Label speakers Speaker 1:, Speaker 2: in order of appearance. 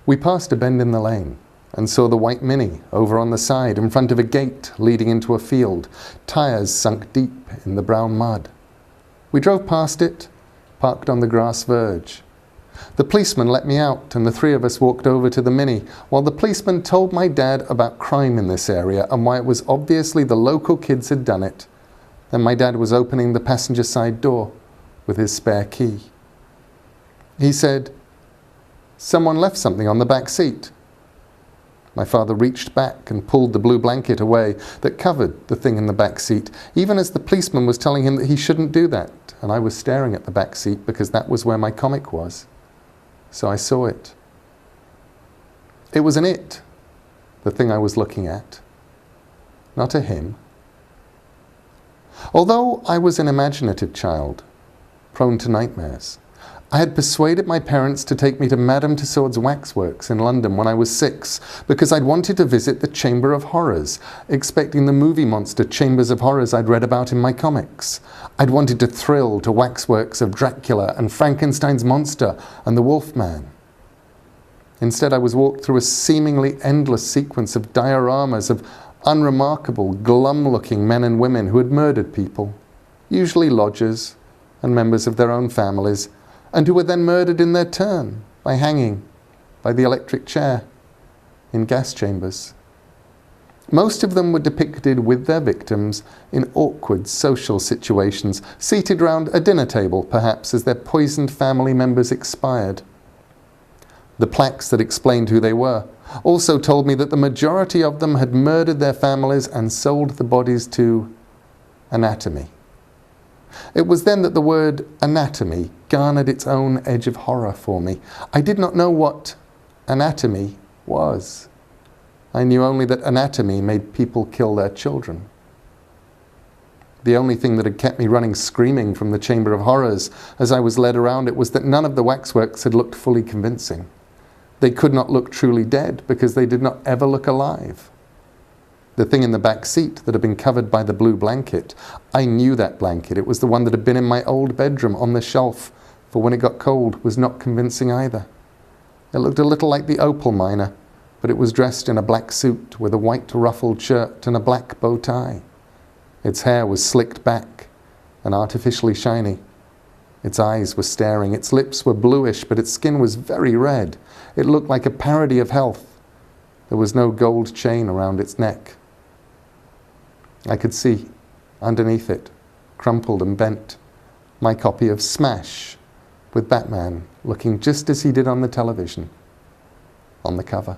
Speaker 1: We passed a bend in the lane and saw the white Mini over on the side in front of a gate leading into a field, tyres sunk deep in the brown mud. We drove past it, parked on the grass verge. The policeman let me out and the three of us walked over to the Mini while the policeman told my dad about crime in this area and why it was obviously the local kids had done it. Then my dad was opening the passenger side door with his spare key. He said, "Someone left something on the back seat." My father reached back and pulled the blue blanket away that covered the thing in the back seat, even as the policeman was telling him that he shouldn't do that, and I was staring at the back seat because that was where my comic was. So I saw it. It was an it, the thing I was looking at, not a him. Although I was an imaginative child, prone to nightmares, I had persuaded my parents to take me to Madame Tussauds Waxworks in London when I was 6 because I'd wanted to visit the Chamber of Horrors, expecting the movie monster Chambers of Horrors I'd read about in my comics. I'd wanted to thrill to waxworks of Dracula and Frankenstein's monster and the Wolfman. Instead, I was walked through a seemingly endless sequence of dioramas of unremarkable, glum-looking men and women who had murdered people, usually lodgers and members of their own families, and who were then murdered in their turn by hanging, by the electric chair, in gas chambers. Most of them were depicted with their victims in awkward social situations, seated round a dinner table, perhaps, as their poisoned family members expired. The plaques that explained who they were also told me that the majority of them had murdered their families and sold the bodies to anatomy. It was then that the word anatomy garnered its own edge of horror for me. I did not know what anatomy was. I knew only that anatomy made people kill their children. The only thing that had kept me running screaming from the Chamber of Horrors as I was led around it was that none of the waxworks had looked fully convincing. They could not look truly dead because they did not ever look alive. The thing in the back seat that had been covered by the blue blanket, I knew that blanket. It was the one that had been in my old bedroom on the shelf for when it got cold, was not convincing either. It looked a little like the opal miner, but it was dressed in a black suit with a white ruffled shirt and a black bow tie. Its hair was slicked back and artificially shiny. Its eyes were staring, its lips were bluish, but its skin was very red. It looked like a parody of health. There was no gold chain around its neck. I could see, underneath it, crumpled and bent, my copy of Smash, with Batman looking just as he did on the television, on the cover.